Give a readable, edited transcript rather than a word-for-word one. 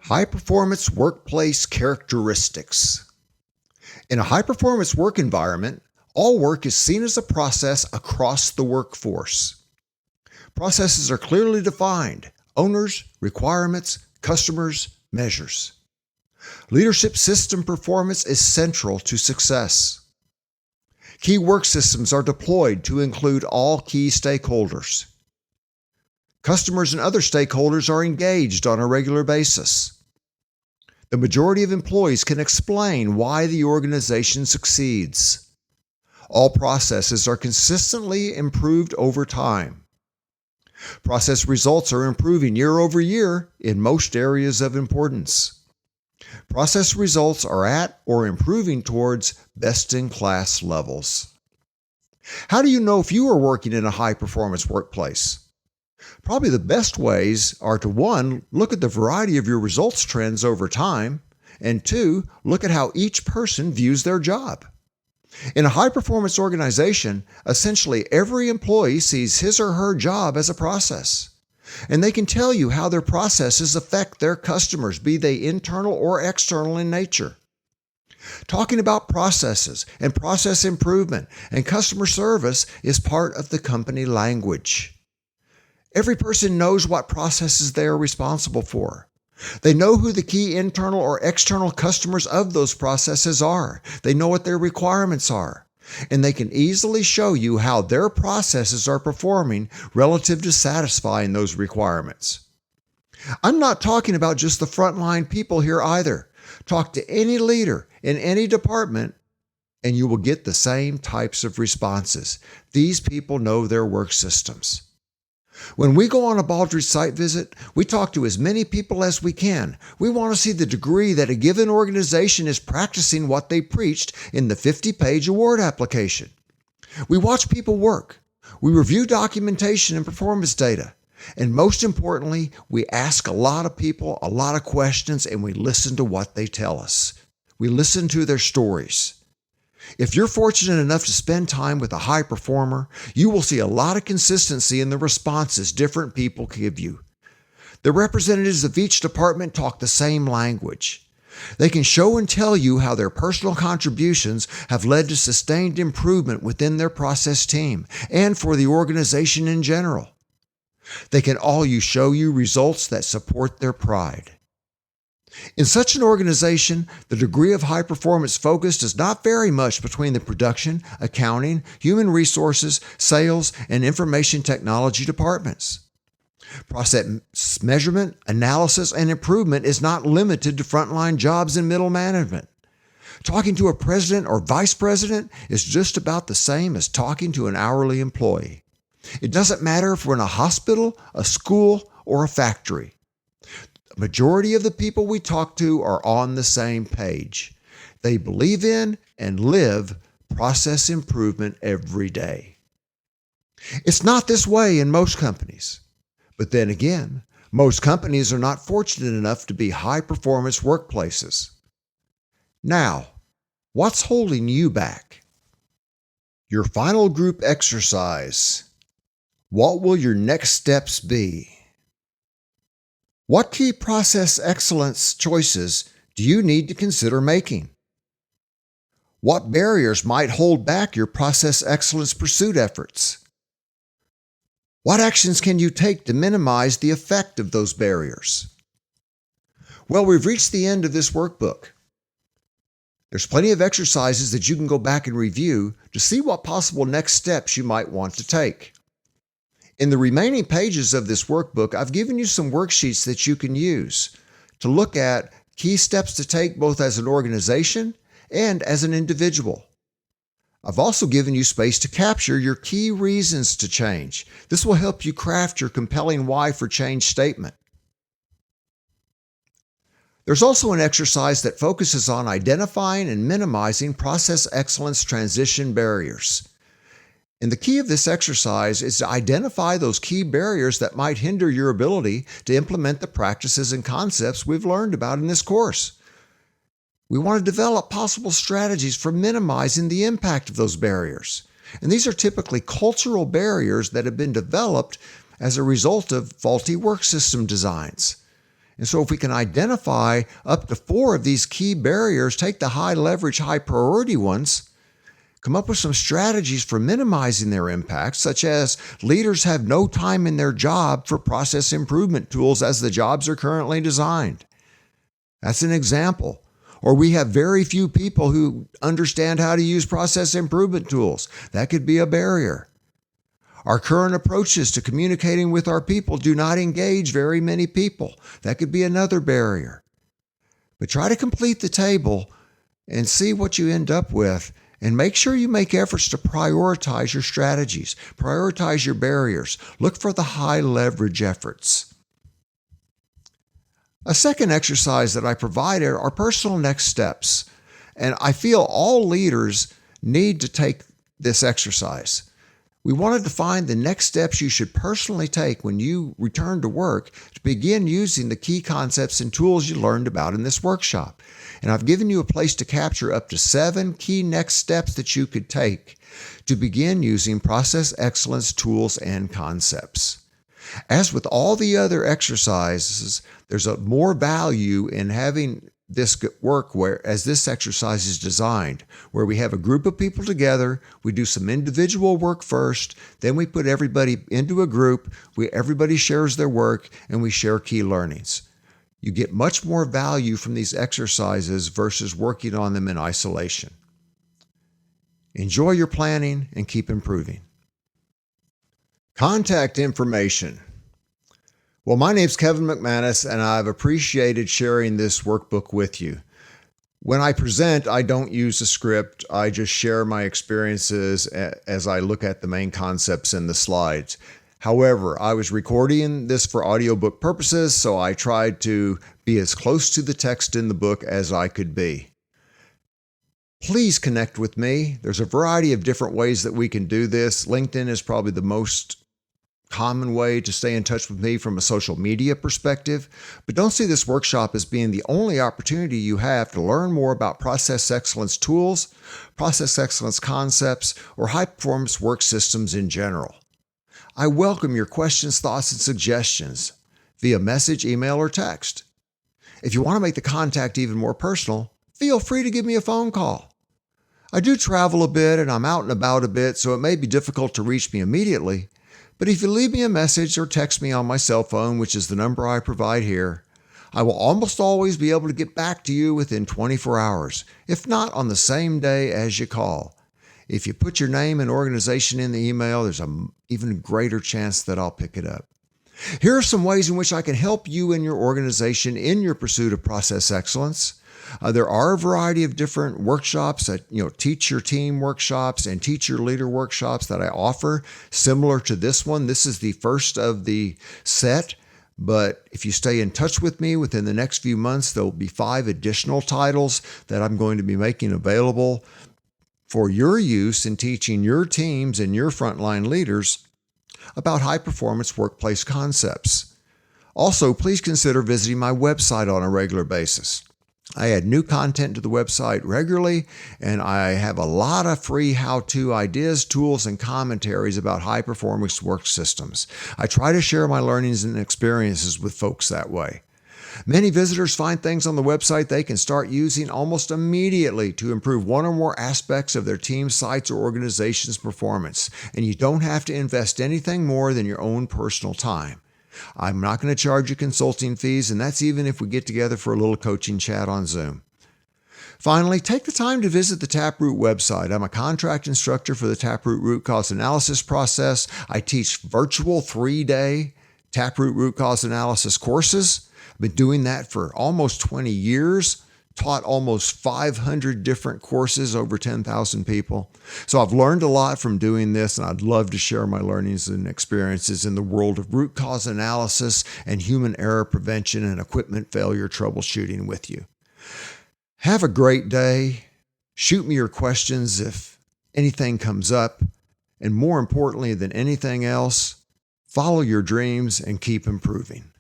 High-performance workplace characteristics. In a high-performance work environment, all work is seen as a process across the workforce. Processes are clearly defined: owners, requirements, customers, measures. Leadership system performance is central to success. Key work systems are deployed to include all key stakeholders. Customers and other stakeholders are engaged on a regular basis. The majority of employees can explain why the organization succeeds. All processes are consistently improved over time. Process results are improving year over year in most areas of importance. Process results are at or improving towards best-in-class levels. How do you know if you are working in a high-performance workplace? Probably the best ways are to 1, look at the variety of your results trends over time, and 2, look at how each person views their job. In a high-performance organization, essentially every employee sees his or her job as a process, and they can tell you how their processes affect their customers, be they internal or external in nature. Talking about processes and process improvement and customer service is part of the company language. Every person knows what processes they are responsible for. They know who the key internal or external customers of those processes are. They know what their requirements are, and they can easily show you how their processes are performing relative to satisfying those requirements. I'm not talking about just the frontline people here either. Talk to any leader in any department, and you will get the same types of responses. These people know their work systems. When we go on a Baldrige site visit, we talk to as many people as we can. We want to see the degree that a given organization is practicing what they preached in the 50-page award application. We watch people work. We review documentation and performance data. And most importantly, we ask a lot of people a lot of questions, and we listen to what they tell us. We listen to their stories. If you're fortunate enough to spend time with a high performer, you will see a lot of consistency in the responses different people give you. The representatives of each department talk the same language. They can show and tell you how their personal contributions have led to sustained improvement within their process team and for the organization in general. They can all show you results that support their pride. In such an organization, the degree of high performance focus does not vary much between the production, accounting, human resources, sales, and information technology departments. Process measurement, analysis, and improvement is not limited to frontline jobs in middle management. Talking to a president or vice president is just about the same as talking to an hourly employee. It doesn't matter if we're in a hospital, a school, or a factory. The majority of the people we talk to are on the same page. They believe in and live process improvement every day. It's not this way in most companies. But then again, most companies are not fortunate enough to be high-performance workplaces. Now, what's holding you back? Your final group exercise. What will your next steps be? What key process excellence choices do you need to consider making? What barriers might hold back your process excellence pursuit efforts? What actions can you take to minimize the effect of those barriers? Well, we've reached the end of this workbook. There's plenty of exercises that you can go back and review to see what possible next steps you might want to take. In the remaining pages of this workbook, I've given you some worksheets that you can use to look at key steps to take both as an organization and as an individual. I've also given you space to capture your key reasons to change. This will help you craft your compelling why for change statement. There's also an exercise that focuses on identifying and minimizing process excellence transition barriers. And the key of this exercise is to identify those key barriers that might hinder your ability to implement the practices and concepts we've learned about in this course. We want to develop possible strategies for minimizing the impact of those barriers. And these are typically cultural barriers that have been developed as a result of faulty work system designs. And so if we can identify up to 4 of these key barriers, take the high leverage, high priority ones, come up with some strategies for minimizing their impact, such as leaders have no time in their job for process improvement tools as the jobs are currently designed. That's an example. Or we have very few people who understand how to use process improvement tools. That could be a barrier. Our current approaches to communicating with our people do not engage very many people. That could be another barrier. But try to complete the table and see what you end up with, and make sure you make efforts to prioritize your strategies, prioritize your barriers, look for the high leverage efforts. A second exercise that I provided are personal next steps, and I feel all leaders need to take this exercise. We wanted to find the next steps you should personally take when you return to work to begin using the key concepts and tools you learned about in this workshop. And I've given you a place to capture up to 7 key next steps that you could take to begin using process excellence tools and concepts. As with all the other exercises, there's a more value in having this work as this exercise is designed, where we have a group of people together, we do some individual work first, then we put everybody into a group, everybody shares their work, and we share key learnings. You get much more value from these exercises versus working on them in isolation. Enjoy your planning and keep improving. Contact information. Well, my name's Kevin McManus, and I've appreciated sharing this workbook with you. When I present, I don't use a script. I just share my experiences as I look at the main concepts in the slides. However, I was recording this for audiobook purposes, so I tried to be as close to the text in the book as I could be. Please connect with me. There's a variety of different ways that we can do this. LinkedIn is probably the most common way to stay in touch with me from a social media perspective, but don't see this workshop as being the only opportunity you have to learn more about process excellence tools, process excellence concepts, or high-performance work systems in general. I welcome your questions, thoughts, and suggestions via message, email, or text. If you want to make the contact even more personal, feel free to give me a phone call. I do travel a bit and I'm out and about a bit, so it may be difficult to reach me immediately. But if you leave me a message or text me on my cell phone, which is the number I provide here, I will almost always be able to get back to you within 24 hours, if not on the same day as you call. If you put your name and organization in the email, there's an even greater chance that I'll pick it up. Here are some ways in which I can help you and your organization in your pursuit of process excellence. There are a variety of different workshops that, teach your team workshops and teach your leader workshops that I offer, similar to this one. This is the first of the set, but if you stay in touch with me within the next few months, there will be 5 additional titles that I'm going to be making available for your use in teaching your teams and your frontline leaders about high-performance workplace concepts. Also, please consider visiting my website on a regular basis. I add new content to the website regularly, and I have a lot of free how-to ideas, tools, and commentaries about high-performance work systems. I try to share my learnings and experiences with folks that way. Many visitors find things on the website they can start using almost immediately to improve one or more aspects of their team, sites, or organization's performance, and you don't have to invest anything more than your own personal time. I'm not going to charge you consulting fees, and that's even if we get together for a little coaching chat on Zoom. Finally, take the time to visit the Taproot website. I'm a contract instructor for the Taproot root cause analysis process. I teach virtual 3-day Taproot root cause analysis courses. I've been doing that for almost 20 years. Taught almost 500 different courses, over 10,000 people. So I've learned a lot from doing this, and I'd love to share my learnings and experiences in the world of root cause analysis and human error prevention and equipment failure troubleshooting with you. Have a great day. Shoot me your questions if anything comes up. And more importantly than anything else, follow your dreams and keep improving.